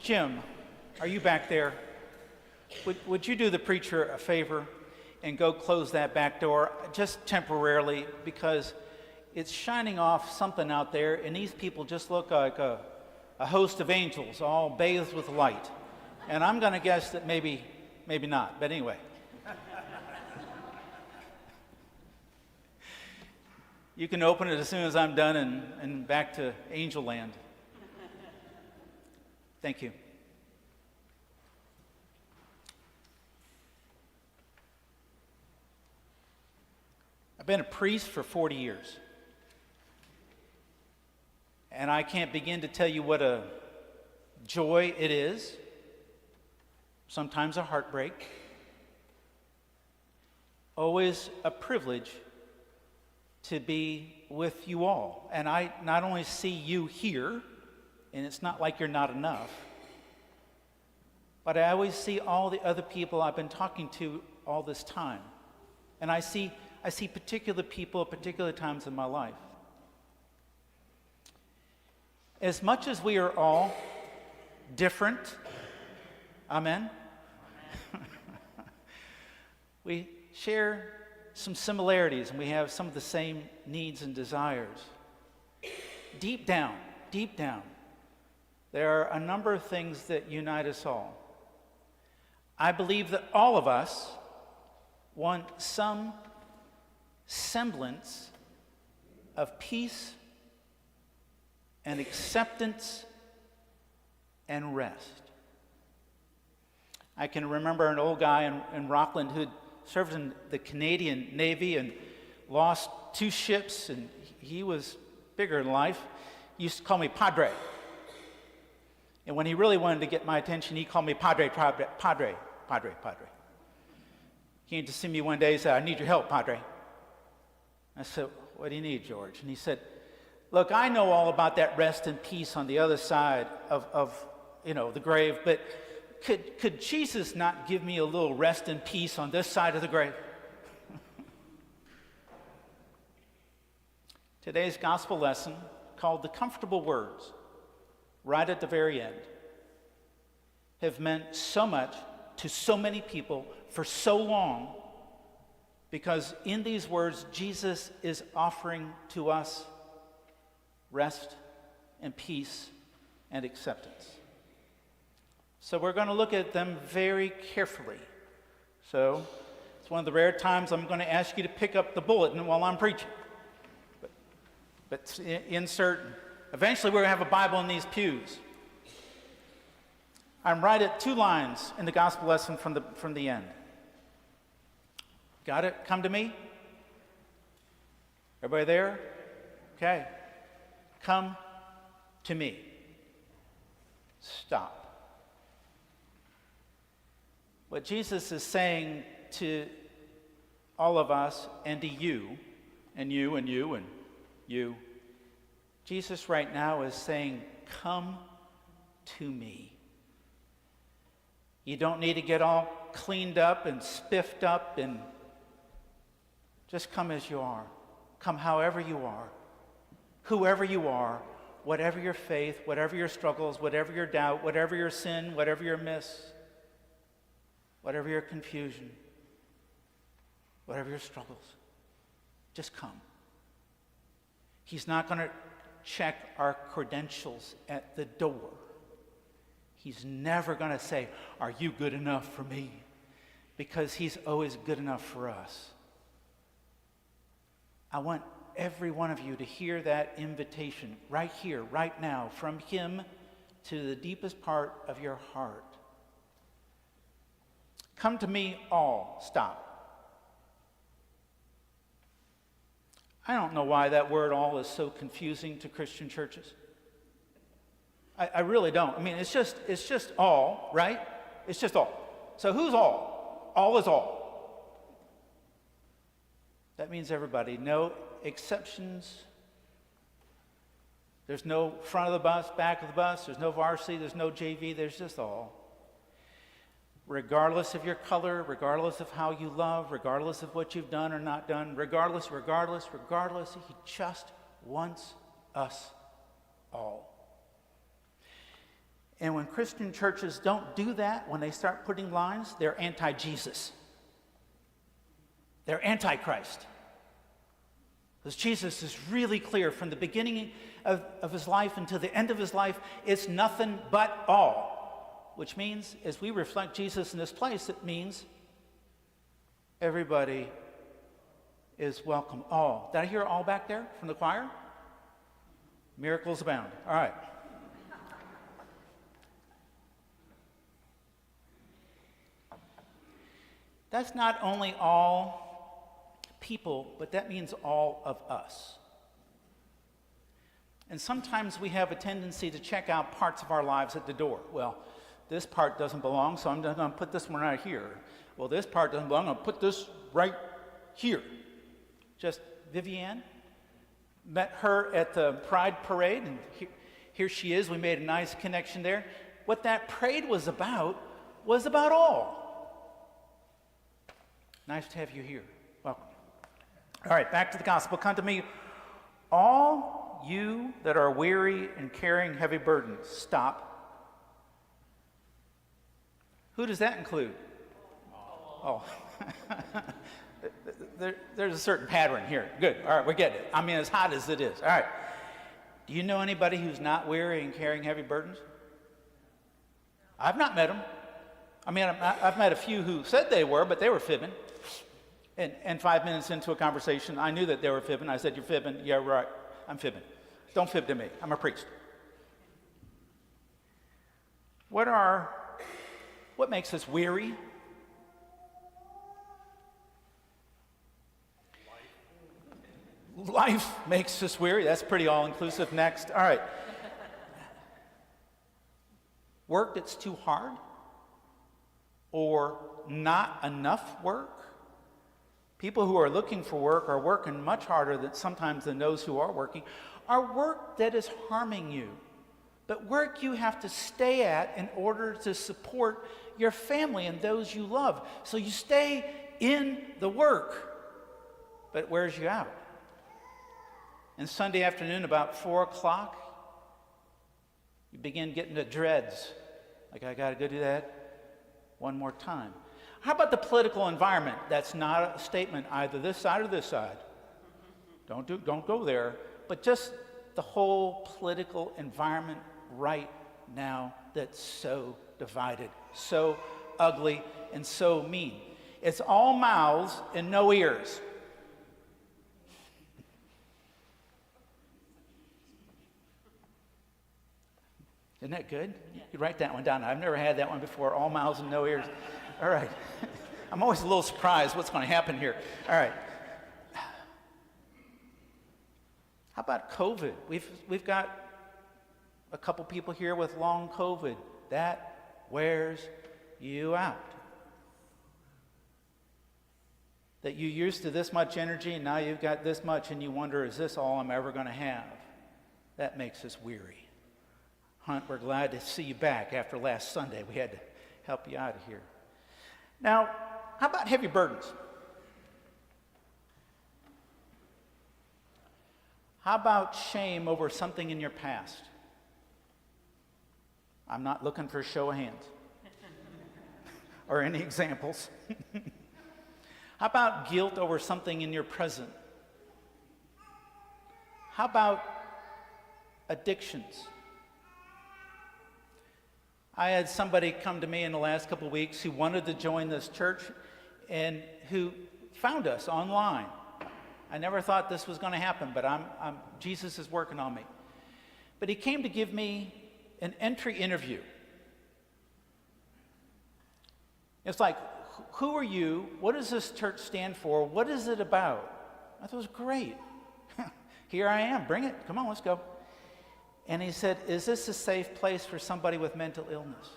Jim, are you back there? Would you do the preacher a favor and go close that back door just temporarily, because it's shining off something out there, and these people just look like a host of angels all bathed with light. And I'm going to guess that maybe not, but anyway. You can open it as soon as I'm done and back to angel land. Thank you. I've been a priest for 40 years. And I can't begin to tell you what a joy it is, sometimes a heartbreak, always a privilege to be with you all. And I not only see you here, and it's not like you're not enough, but I always see all the other people I've been talking to all this time. And I see particular people at particular times in my life. As much as we are all different, amen? We share some similarities, and we have some of the same needs and desires. Deep down, there are a number of things that unite us all. I believe that all of us want some semblance of peace and acceptance and rest. I can remember an old guy in Rockland who'd served in the Canadian Navy and lost 2 ships, and he was bigger in life. He used to call me Padre. And when he really wanted to get my attention, he called me Padre. He came to see me one day and said, "I need your help, Padre." I said, "What do you need, George?" And he said, "Look, I know all about that rest and peace on the other side of the grave, but could Jesus not give me a little rest and peace on this side of the grave?" Today's gospel lesson, called "The Comfortable Words," right at the very end, have meant so much to so many people for so long, because in these words, Jesus is offering to us rest and peace and acceptance. So we're going to look at them very carefully. So it's one of the rare times I'm going to ask you to pick up the bulletin while I'm preaching. But insert, eventually we're going to have a Bible in these pews. I'm right at 2 lines in the gospel lesson from the end. Got it? Come to me? Everybody there? Okay. Come to me. Stop. What Jesus is saying to all of us, and to you, and you, and you, and you, Jesus right now is saying, come to me. You don't need to get all cleaned up and spiffed up, and just come as you are. Come however you are, whoever you are, whatever your faith, whatever your struggles, whatever your doubt, whatever your sin, whatever your miss, whatever your confusion, whatever your struggles. Just come. He's not going to check our credentials at the door. He's never going to say, "Are you good enough for me?" Because he's always good enough for us. I want every one of you to hear that invitation right here, right now, from him to the deepest part of your heart. Come to me all. Stop. I don't know why that word "all" is so confusing to Christian churches. I really don't. I mean, it's just all, right? It's just all. So who's all? All is all. That means everybody. No exceptions. There's no front of the bus, back of the bus. There's no varsity. There's no JV. There's just all. Regardless of your color, regardless of how you love, regardless of what you've done or not done, regardless, he just wants us all. And when Christian churches don't do that, when they start putting lines, they're anti-Jesus. They're anti-Christ. Because Jesus is really clear from the beginning of his life until the end of his life, it's nothing but all. Which means, as we reflect Jesus in this place, it means everybody is welcome. All. Did I hear all back there from the choir? Miracles abound. All right. That's not only all people, but that means all of us. And sometimes we have a tendency to check out parts of our lives at the door. Well, this part doesn't belong, so I'm just going to put this one right here. Well, this part doesn't belong, I'm going to put this right here. Just Vivienne, met her at the Pride Parade, and here she is. We made a nice connection there. What that parade was about all. Nice to have you here. Welcome. All right, back to the gospel. Come to me, all you that are weary and carrying heavy burdens. Stop. Who does that include? Oh. There's a certain pattern here. Good. All right, we're getting it. I mean, as hot as it is. All right. Do you know anybody who's not weary and carrying heavy burdens? I've not met them. I mean, I've met a few who said they were, but they were fibbing. And 5 minutes into a conversation, I knew that they were fibbing. I said, "You're fibbing." "Yeah, right. I'm fibbing." "Don't fib to me. I'm a priest." What makes us weary? Life makes us weary. That's pretty all-inclusive. Next. All right. Work that's too hard? Or not enough work? People who are looking for work are working much harder sometimes than those who are working. Or work that is harming you. But work you have to stay at in order to support your family and those you love. So you stay in the work, but it wears you out. And Sunday afternoon, about 4 o'clock, you begin getting the dreads. Like, I got to go do that one more time. How about the political environment? That's not a statement either this side or this side. Don't go there. But just the whole political environment right now that's so divided, so ugly, and so mean. It's all mouths and no ears. Isn't that good? You could write that one down. I've never had that one before. All mouths and no ears. All right. I'm always a little surprised what's going to happen here. All right. How about COVID? We've got a couple people here with long COVID. That wears you out. That you're used to this much energy and now you've got this much and you wonder, is this all I'm ever going to have? That makes us weary. Hunt, we're glad to see you back after last Sunday. We had to help you out of here. Now, how about heavy burdens? How about shame over something in your past? I'm not looking for a show of hands or any examples. How about guilt over something in your present? How about addictions? I had somebody come to me in the last couple of weeks who wanted to join this church and who found us online. I never thought this was going to happen, but Jesus is working on me. But he came to give me an entry interview. It's like, who are you? What does this church stand for? What is it about? I thought it was great. Here I am. Bring it. Come on, let's go. And he said, is this a safe place for somebody with mental illness?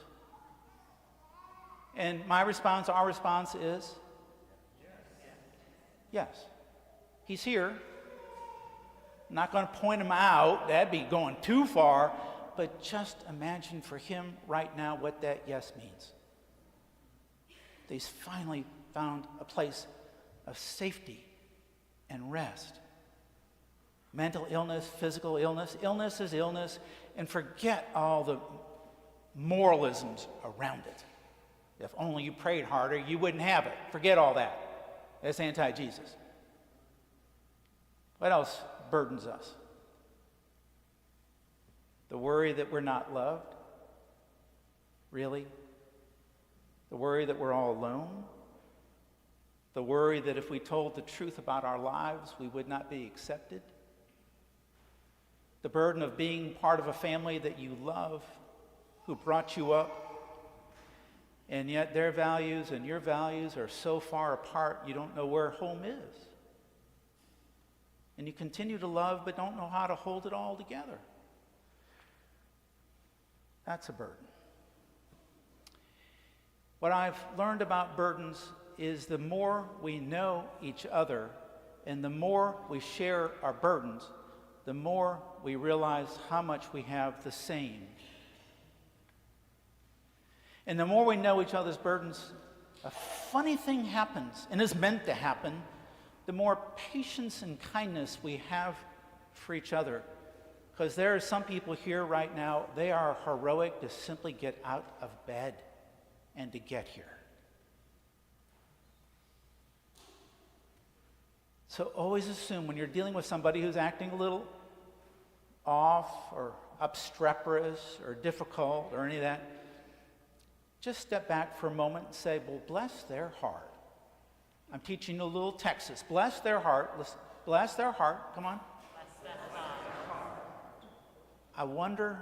And our response is, yes. He's here. I'm not going to point him out. That'd be going too far. But just imagine for him right now what that yes means. He's finally found a place of safety and rest. Mental illness, physical illness. Illness is illness. And forget all the moralisms around it. If only you prayed harder, you wouldn't have it. Forget all that. That's anti-Jesus. What else burdens us? The worry that we're not loved? Really? The worry that we're all alone? The worry that if we told the truth about our lives, we would not be accepted? The burden of being part of a family that you love, who brought you up, and yet their values and your values are so far apart you don't know where home is. And you continue to love but don't know how to hold it all together. That's a burden. What I've learned about burdens is the more we know each other and the more we share our burdens, the more we realize how much we have the same. And the more we know each other's burdens, a funny thing happens, and is meant to happen, the more patience and kindness we have for each other. Because there are some people here right now, they are heroic to simply get out of bed and to get here. So always assume when you're dealing with somebody who's acting a little off or obstreperous or difficult or any of that, just step back for a moment and say, well, bless their heart. I'm teaching you a little Texas. Bless their heart. Listen, bless their heart. Come on. Bless their heart. I wonder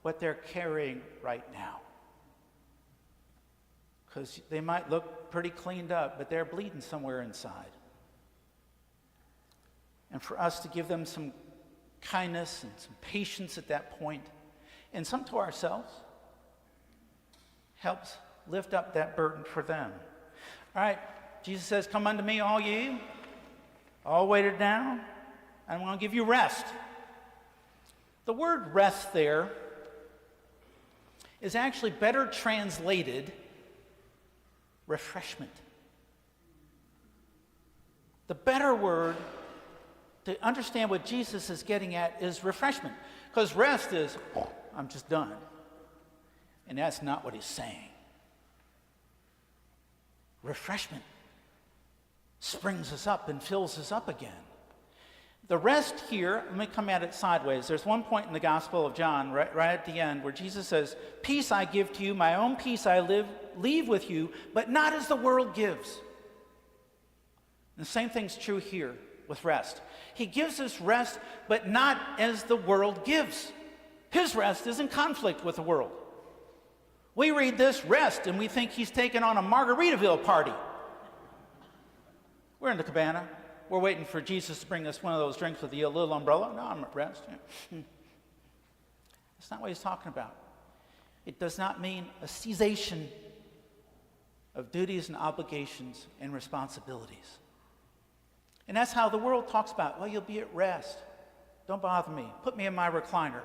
what they're carrying right now. Because they might look pretty cleaned up, but they're bleeding somewhere inside. And for us to give them some kindness and some patience at that point, and some to ourselves, helps lift up that burden for them. All right, Jesus says, come unto me, all ye, all weighted down, and I'm going to give you rest. The word rest there is actually better translated refreshment. The better word to understand what Jesus is getting at is refreshment. Because rest is, oh, I'm just done. And that's not what he's saying. Refreshment springs us up and fills us up again. The rest here, let me come at it sideways. There's one point in the Gospel of John, right at the end, where Jesus says, peace I give to you, my own peace I leave with you, but not as the world gives. And the same thing's true here with rest. He gives us rest, but not as the world gives. His rest is in conflict with the world. We read this rest and we think he's taken on a Margaritaville party. We're in the cabana. We're waiting for Jesus to bring us one of those drinks with the little umbrella. No, I'm at rest. That's not what he's talking about. It does not mean a cessation of duties and obligations and responsibilities. And that's how the world talks about, well, you'll be at rest. Don't bother me. Put me in my recliner.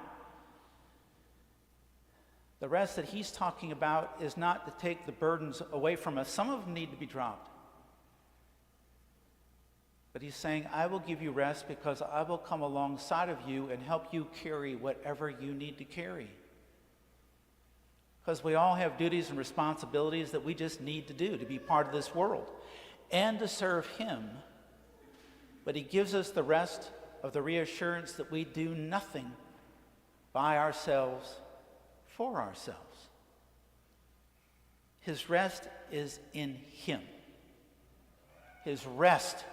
The rest that he's talking about is not to take the burdens away from us. Some of them need to be dropped. But he's saying, I will give you rest because I will come alongside of you and help you carry whatever you need to carry. Because we all have duties and responsibilities that we just need to do to be part of this world and to serve him. But he gives us the rest of the reassurance that we do nothing by ourselves for ourselves. His rest is in him. His rest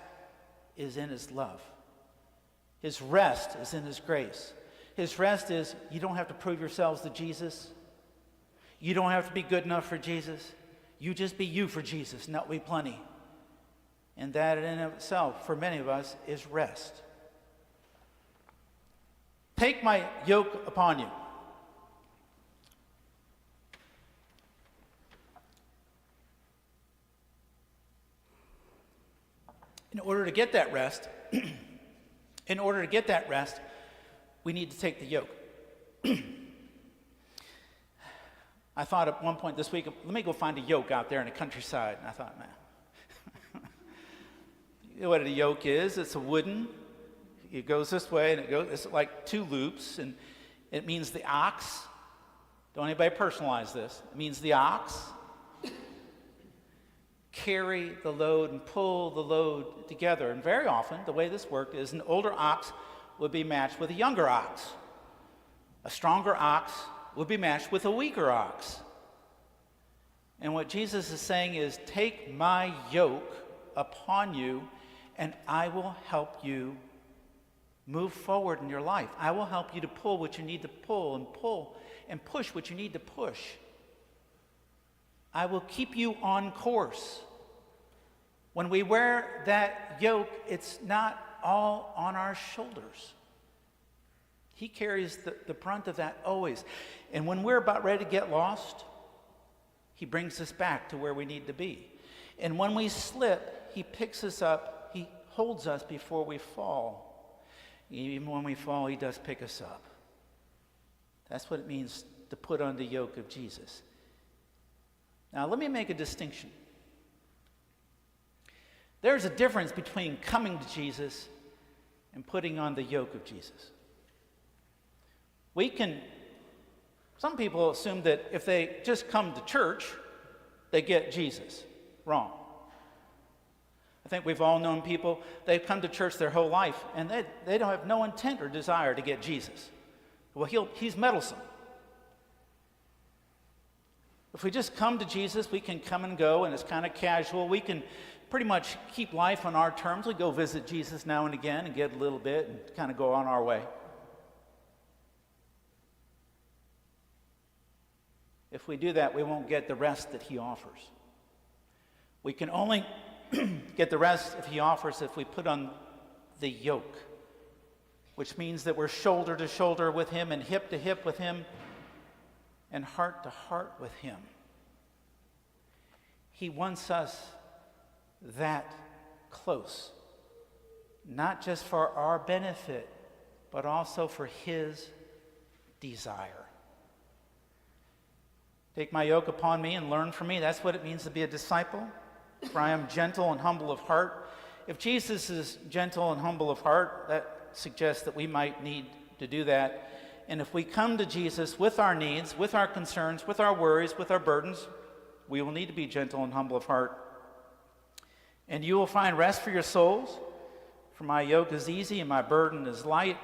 is in his love. His rest is in his grace. His rest is, you don't have to prove yourselves to Jesus. You don't have to be good enough for Jesus. You just be you for Jesus, and that'll be plenty. And that in and of itself, for many of us, is rest. Take my yoke upon you. In order to get that rest, we need to take the yoke. I thought at one point this week, let me go find a yoke out there in the countryside. And I thought, man, you know what a yoke is? It's a wooden, it goes this way, and it's like two loops, and it means the ox Don't anybody personalize this. It means the ox carry the load and pull the load together. And very often, the way this worked is an older ox would be matched with a younger ox. A stronger ox would be matched with a weaker ox. And what Jesus is saying is, take my yoke upon you, and I will help you move forward in your life. I will help you to pull what you need to pull and push what you need to push. I will keep you on course. When we wear that yoke, it's not all on our shoulders. He carries the brunt of that always. And when we're about ready to get lost, he brings us back to where we need to be. And when we slip, he picks us up. He holds us before we fall. Even when we fall, he does pick us up. That's what it means to put on the yoke of Jesus. Now, let me make a distinction. There's a difference between coming to Jesus and putting on the yoke of Jesus. Some people assume that if they just come to church, they get Jesus. Wrong. I think we've all known people, they've come to church their whole life, and they don't have no intent or desire to get Jesus. Well, he's meddlesome. If we just come to Jesus, we can come and go, and it's kind of casual. We can pretty much keep life on our terms. We go visit Jesus now and again and get a little bit and kind of go on our way. If we do that, we won't get the rest that he offers. We can only get the rest if he offers if we put on the yoke, which means that we're shoulder to shoulder with him and hip to hip with him and heart to heart with him. He wants us that close, not just for our benefit, but also for his desire. Take my yoke upon me and learn from me. That's what it means to be a disciple. For I am gentle and humble of heart. If Jesus is gentle and humble of heart, that suggests that we might need to do that. And if we come to Jesus with our needs, with our concerns, with our worries, with our burdens, we will need to be gentle and humble of heart. And you will find rest for your souls. For my yoke is easy and my burden is light.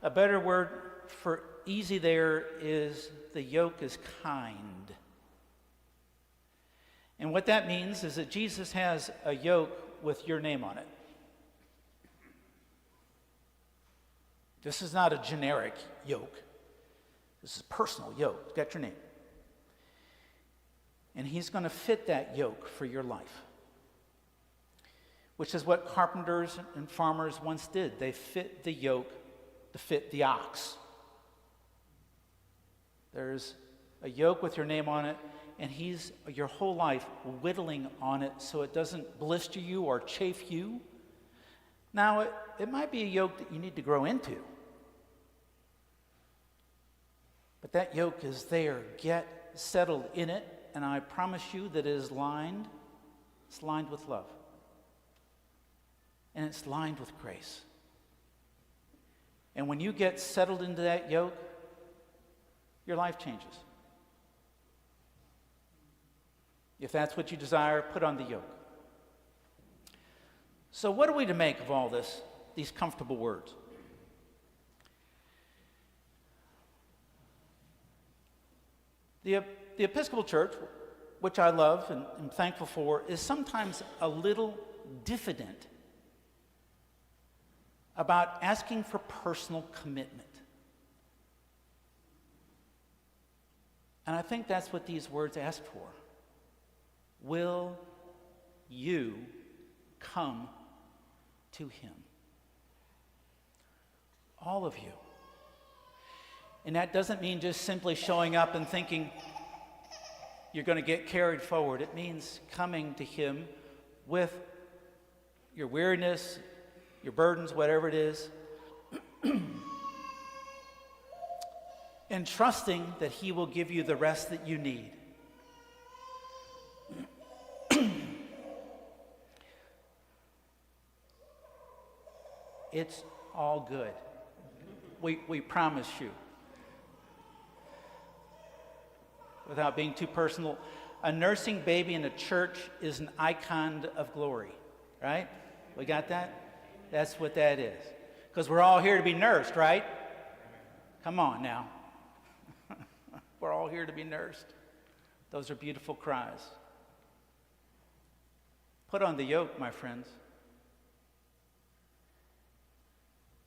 A better word for easy there is the yoke is kind. And what that means is that Jesus has a yoke with your name on it. This is not a generic yoke. This is a personal yoke. It's got your name. And he's going to fit that yoke for your life, which is what carpenters and farmers once did. They fit the yoke to fit the ox. There's a yoke with your name on it, and he's your whole life whittling on it so it doesn't blister you or chafe you. Now, it might be a yoke that you need to grow into. But that yoke is there. Get settled in it, and I promise you that it is lined. It's lined with love. And it's lined with grace. And when you get settled into that yoke, your life changes. If that's what you desire, put on the yoke. So what are we to make of all this, these comfortable words? The Episcopal Church, which I love and am thankful for, is sometimes a little diffident about asking for personal commitment. And I think that's what these words ask for. Will you come to him? All of you. And that doesn't mean just simply showing up and thinking you're going to get carried forward. It means coming to him with your weariness, your burdens, whatever it is, and trusting that he will give you the rest that you need. It's all good. We promise you. without being too personal. A nursing baby in a church is an icon of glory, right? We got that? That's what that is. Because we're all here to be nursed, right? Come on now. We're all here to be nursed. Those are beautiful cries. Put on the yoke, my friends.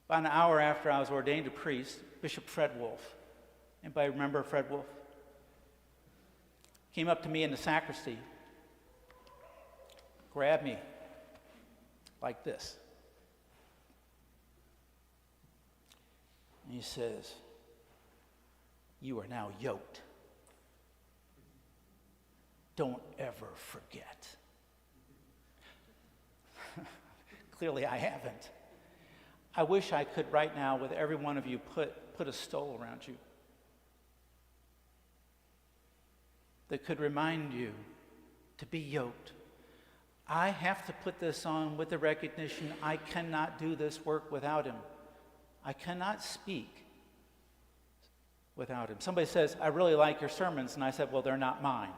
About an hour after I was ordained a priest, Bishop Fred Wolf, anybody remember Fred Wolf? Came up to me in the sacristy, grabbed me like this. And he says, "You are now yoked. Don't ever forget." Clearly I haven't. I wish I could right now with every one of you put a stole around you that could remind you to be yoked. I have to put this on with the recognition I cannot do this work without him. I cannot speak without him. Somebody says, "I really like your sermons," and I said, "Well, they're not mine."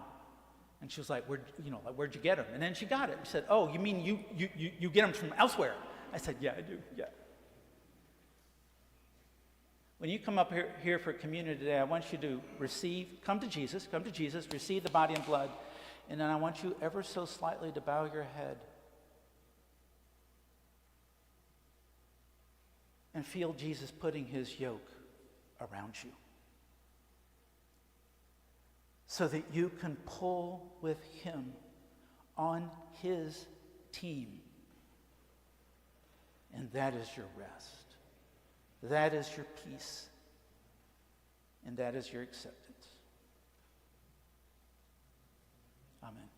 And she was like, where'd you get them? And then she got it. She said, "Oh, you mean you get them from elsewhere?" I said, "Yeah, I do, yeah." When you come up here for communion today, I want you to come to Jesus, receive the body and blood, and then I want you ever so slightly to bow your head and feel Jesus putting his yoke around you so that you can pull with him on his team. And that is your rest. That is your peace. And that is your acceptance. Amen.